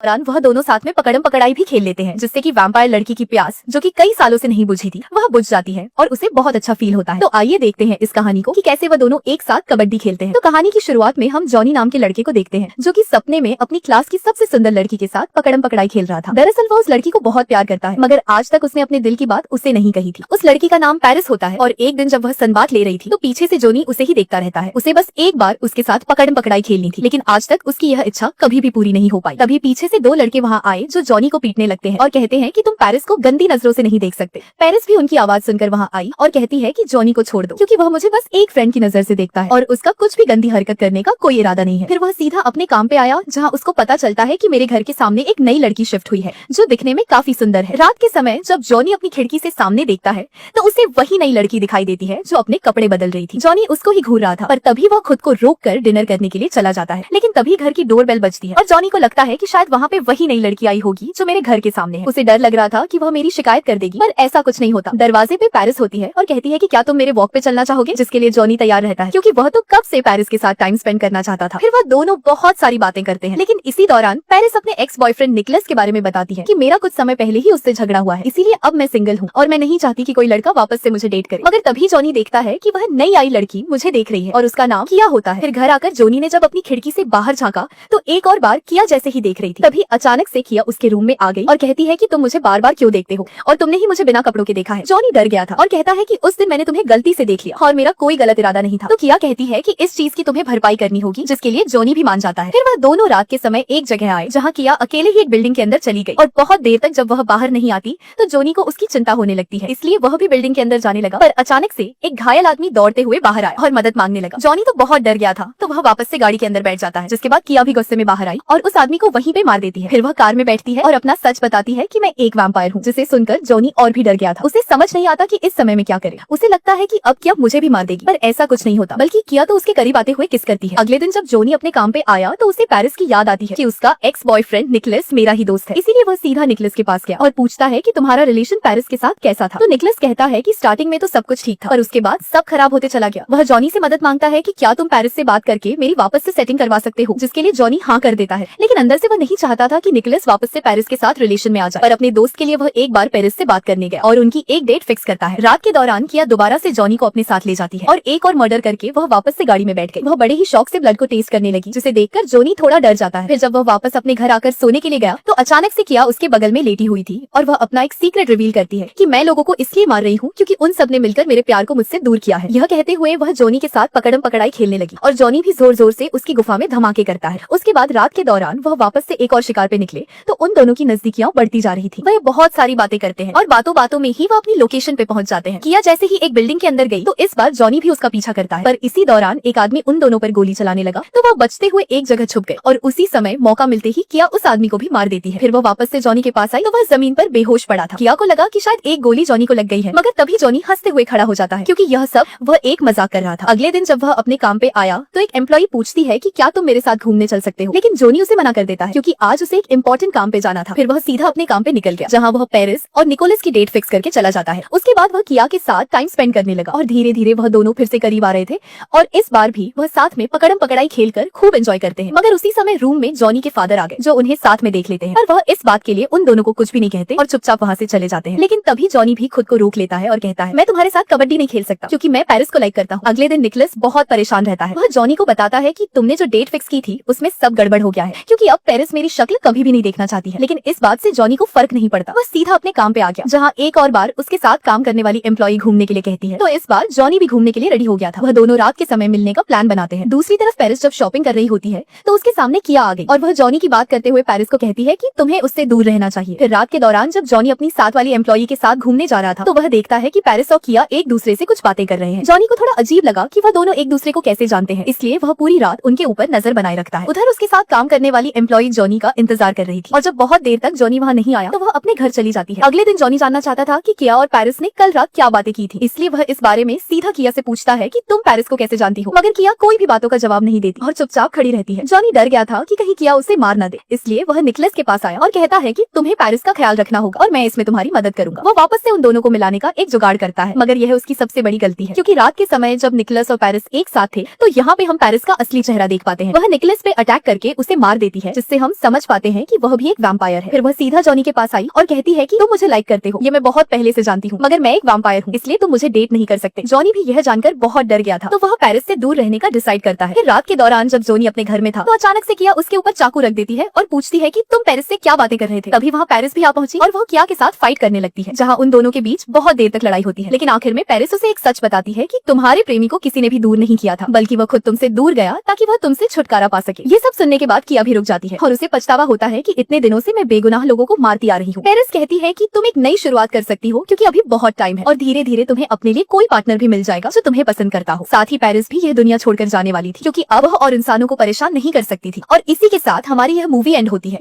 दौरान वह दोनों साथ में पकड़म पकड़ाई भी खेल लेते हैं, जिससे कि वैम्पायर लड़की की प्यास जो कि कई सालों से नहीं बुझी थी वह बुझ जाती है और उसे बहुत अच्छा फील होता है। तो आइए देखते हैं इस कहानी को कि कैसे वह दोनों एक साथ कबड्डी खेलते हैं। तो कहानी की शुरुआत में हम जॉनी नाम के लड़के को देखते हैं, जो कि सपने में अपनी क्लास की सबसे सुंदर लड़की के साथ पकड़म पकड़ाई खेल रहा था। दरअसल वह उस लड़की को बहुत प्यार करता है, मगर आज तक उसने अपने दिल की बात उसे नहीं कही थी। उस लड़की का नाम पेरिस होता है और एक दिन जब वह सनबाथ ले रही थी तो पीछे से जॉनी उसे ही देखता रहता है। उसे बस एक बार उसके साथ पकड़म पकड़ाई खेलनी थी, लेकिन आज तक उसकी यह इच्छा कभी भी पूरी नहीं हो पाई। तभी पीछे से दो लड़के वहाँ आए जो जॉनी को पीटने लगते हैं और कहते हैं कि तुम पेरिस को गंदी नजरों से नहीं देख सकते। पेरिस भी उनकी आवाज सुनकर वहाँ आई और कहती है कि जॉनी को छोड़ दो, क्योंकि वह मुझे बस एक फ्रेंड की नजर से देखता है और उसका कुछ भी गंदी हरकत करने का कोई इरादा नहीं है। फिर वह सीधा अपने काम पे आया, जहाँ उसको पता चलता है कि मेरे घर के सामने एक नई लड़की शिफ्ट हुई है जो दिखने में काफी सुंदर है। रात के समय जब जॉनी अपनी खिड़की से सामने देखता है तो उसे वही नई लड़की दिखाई देती है जो अपने कपड़े बदल रही थी। जॉनी उसको ही घूर रहा था, पर तभी वह खुद को रोक कर डिनर करने के लिए चला जाता है। लेकिन तभी घर की डोर बेल बजती है और जॉनी को लगता है कि शायद वहाँ पे वही नई लड़की आई होगी जो मेरे घर के सामने है। उसे डर लग रहा था कि वह मेरी शिकायत कर देगी, पर ऐसा कुछ नहीं होता। दरवाजे पे पेरिस होती है और कहती है कि क्या तुम मेरे वॉक पे चलना चाहोगे, जिसके लिए जॉनी तैयार रहता है, क्योंकि वह तो कब से पेरिस के साथ टाइम स्पेंड करना चाहता था। फिर वह दोनों बहुत सारी बातें करते हैं, लेकिन इसी दौरान पेरिस अपने एक्स बॉयफ्रेंड निकोलस के बारे में बताती है कि मेरा कुछ समय पहले ही उससे झगड़ा हुआ है, इसीलिए अब मैं सिंगल हूँ और मैं नहीं चाहती कि कोई लड़का वापस से मुझे डेट करे। मगर तभी जॉनी देखता है कि वह नई आई लड़की मुझे देख रही है और उसका नाम किया होता है। फिर घर आकर जॉनी ने जब अपनी खिड़की से बाहर झांका तो एक और बार किया जैसे ही देख रही थी। तभी अचानक से किया उसके रूम में आ गई और कहती है कि तुम मुझे बार बार क्यों देखते हो और तुमने ही मुझे बिना कपड़ों के देखा है। जॉनी डर गया था और कहता है कि उस दिन मैंने तुम्हें गलती से देख लिया और मेरा कोई गलत इरादा नहीं था। तो किया कहती है कि इस चीज की तुम्हें भरपाई करनी होगी, जिसके लिए जॉनी भी मान जाता है। फिर वह दोनों रात के समय एक जगह आए जहाँ किया अकेले ही एक बिल्डिंग के अंदर चली गई और बहुत देर तक जब वह बाहर नहीं आती तो जॉनी को उसकी चिंता होने लगती है, इसलिए वह भी बिल्डिंग के अंदर जाने लगा। पर अचानक से एक घायल आदमी दौड़ते हुए बाहर आया और मदद मांगने लगा। जॉनी तो बहुत डर गया था, तो वह वापस से गाड़ी के अंदर बैठ जाता है, जिसके बाद किया भी गुस्से में बाहर आई और उस आदमी को वहीं पे मार देती है। फिर वह कार में बैठती है और अपना सच बताती है कि मैं एक वैम्पायर हूँ, जिसे सुनकर जॉनी और भी डर गया था। उसे समझ नहीं आता कि इस समय में क्या करे। उसे लगता है कि अब किया मुझे भी मार देगी, पर ऐसा कुछ नहीं होता, बल्कि किया तो उसके करीब आते हुए किस करती है। अगले दिन जब जॉनी अपने काम पे आया तो उसे पेरिस की याद आती है कि उसका एक्स बॉयफ्रेंड निकोलस मेरा ही दोस्त है, इसीलिए वह सीधा निकोलस के पास गया और पूछता है कि तुम्हारा रिलेशन पेरिस के साथ कैसा था। तो निकोलस कहता है कि स्टार्टिंग में तो सब कुछ ठीक था, पर उसके बाद सब खराब होते चला गया। वह जॉनी से मदद मांगता है कि क्या तुम पेरिस से बात करके मेरी वापस से सेटिंग करवा सकते हो, जिसके लिए जॉनी हाँ कर देता है। लेकिन अंदर से वह नहीं चाहता था कि निकोलस वापस से पेरिस के साथ रिलेशन में आ जाए, पर अपने दोस्त के लिए वह एक बार पेरिस से बात करने गया और उनकी एक डेट फिक्स करता है। रात के दौरान किया दोबारा से जॉनी को अपने साथ ले जाती है और एक और मर्डर करके वह वापस से गाड़ी में बैठ गई। वह बड़े ही शौक से ब्लड को टेस्ट करने लगी, जिसे देखकर जॉनी थोड़ा डर जाता है। फिर जब वह वापस अपने घर आकर सोने के लिए गया तो अचानक से किया उसके बगल में लेटी हुई थी और वह अपना एक सीक्रेट रिवील करती है कि मैं लोगों को इसलिए मार रही हूँ क्योंकि उन सब ने मिलकर मेरे प्यार को मुझसे दूर किया है। यह कहते हुए वह जॉनी के साथ पकड़म पकड़ाई खेलने लगी और जॉनी भी जोर जोर से उसकी गुफा में धमाके करता है। उसके बाद रात के दौरान वह वापस से एक और शिकार पे निकले तो उन दोनों की नजदीकियां बढ़ती जा रही थी। वह बहुत सारी बातें करते हैं और बातों बातों में ही वह अपनी लोकेशन पे पहुंच जाते हैं। किया जैसे ही एक बिल्डिंग के अंदर गई तो इस बार जॉनी भी उसका पीछा करता है, पर इसी दौरान एक आदमी उन दोनों पर गोली चलाने लगा तो वह बचते हुए एक जगह छुप गए और उसी समय मौका मिलते ही किया उस आदमी को भी मार देती है। फिर वह वापस से जॉनी के पास आई तो वह जमीन पर बेहोश पड़ा था। किया को लगा कि शायद एक गोली जॉनी को लग गई है, मगर तभी जॉनी हंसते हुए खड़ा हो जाता है क्योंकि यह सब वह एक मजाक कर रहा था। अगले दिन जब वह अपने काम पे आया तो एक एम्प्लॉई पूछती है कि क्या तुम मेरे साथ घूमने चल सकते हो, लेकिन जॉनी उसे मना कर देता है क्योंकि आज उसे एक इम्पोर्टेंट काम पे जाना था। फिर वह सीधा अपने काम पे निकल गया, जहाँ वह पेरिस और निकोलस की डेट फिक्स करके चला जाता है। उसके बाद वह किया के साथ टाइम स्पेंड करने लगा और धीरे धीरे वह दोनों फिर से करीब आ रहे थे और इस बार भी वह साथ में पकड़म पकड़ाई खेलकर खूब एंजॉय करते हैं। मगर उसी समय रूम में जॉनी के फादर आ गए जो उन्हें साथ में देख लेते हैं, पर वह इस बात के लिए उन दोनों को कुछ भी नहीं कहते और चुपचाप वहाँ से चले जाते हैं। लेकिन तभी जॉनी भी खुद को रोक लेता है और कहता है मैं तुम्हारे साथ कबड्डी नहीं खेल सकता क्योंकि मैं पेरिस को लाइक करता हूँ। अगले दिन निकोलस बहुत परेशान रहता है। वह जॉनी को बताता है कि तुमने जो डेट फिक्स की थी उसमें सब गड़बड़ हो गया है क्योंकि अब पेरिस मेरी शक्ल कभी भी नहीं देखना चाहती है। लेकिन इस बात से जॉनी को फर्क नहीं पड़ता, वह सीधा अपने काम पे आ गया, जहाँ एक और बार उसके साथ काम करने वाली एम्प्लॉई घूमने के लिए कहती है। तो इस बार जॉनी भी घूमने के लिए रेडी हो गया था। वह दोनों रात के समय मिलने का प्लान बनाते हैं। दूसरी तरफ पेरिस जब शॉपिंग कर रही होती है तो उसके सामने किया आ गई और वह जॉनी की बात करते हुए पेरिस को कहती है कि तुम्हें उससे दूर रहना चाहिए। फिर रात के दौरान जब जॉनी अपनी साथ वाली एम्प्लॉई के साथ घूमने जा रहा था तो वह देखता है कि पेरिस और किया एक दूसरे से कुछ बातें कर रहे हैं। जॉनी को थोड़ा अजीब लगा कि वह दोनों एक दूसरे को कैसे जानते हैं, इसलिए वह पूरी रात उनके ऊपर नजर बनाए रखता है। उधर उसके साथ काम करने वाली एम्प्लॉई जॉनी का इंतजार कर रही थी और जब बहुत देर तक जॉनी वहाँ नहीं आया तो वह अपने घर चली जाती है। अगले दिन जॉनी जानना चाहता था कि किया और पेरिस ने कल रात क्या बातें की थी, इसलिए वह इस बारे में सीधा किया से पूछता है कि तुम पेरिस को कैसे जानती हो, मगर किया कोई भी बातों का जवाब नहीं देती और चुपचाप खड़ी रहती है। जॉनी डर गया था कि कहीं किया उसे मार न दे, इसलिए वह निकोलस के पास आया और कहता है कि तुम्हें पेरिस का ख्याल रखना होगा और मैं इसमें तुम्हारी मदद करूंगा। वो वापस से उन दोनों को मिलाने का एक जुगाड़ करता है, मगर यह उसकी सबसे बड़ी गलती है क्योंकि रात के समय जब निकोलस और पेरिस एक साथ थे तो यहाँ पे हम पेरिस का असली चेहरा देख पाते हैं। वह निकोलस पे अटैक करके उसे मार देती है, जिससे हम समझ पाते हैं कि वह भी एक वैम्पायर है। फिर वह सीधा जॉनी के पास आई और कहती है कि तुम मुझे लाइक करते हो, ये मैं बहुत पहले से जानती हूँ, मगर मैं एक वैम्पायर हूँ, इसलिए तुम मुझे डेट नहीं कर सकते। जॉनी भी यह जानकर बहुत डर गया था, तो वह पेरिस से दूर रहने का डिसाइड करता है। फिर रात के दौरान जब जॉनी अपने घर में था तो अचानक से किया उसके ऊपर चाकू रख देती है और पूछती है कि तुम पेरिस से क्या बातें कर रहे थे। तभी वहाँ पेरिस भी आ पहुंची और वह किया के साथ फाइट करने लगती है, जहाँ उन दोनों के बीच बहुत देर तक लड़ाई होती है। लेकिन आखिर में पेरिस उसे एक सच बताती है कि तुम्हारे प्रेमी को किसी ने भी दूर नहीं किया था, बल्कि वह खुद तुमसे दूर गया ताकि वह तुमसे छुटकारा पा सके। ये सब सुनने के बाद किया भी रुक जाती है और उसे पछतावा होता है कि इतने दिनों से मैं बेगुनाह लोगों को मारती आ रही हूँ। पेरिस कहती है कि तुम एक नई शुरुआत कर सकती हो, क्योंकि अभी बहुत टाइम है और धीरे धीरे तुम्हें अपने लिए कोई पार्टनर भी मिल जाएगा जो तुम्हें पसंद करता हो। साथ ही पेरिस भी यह दुनिया छोड़कर जाने वाली थी, क्योंकि अब वह और इंसानों को परेशान नहीं कर सकती थी। और इसी के साथ हमारी यह मूवी एंड होती है।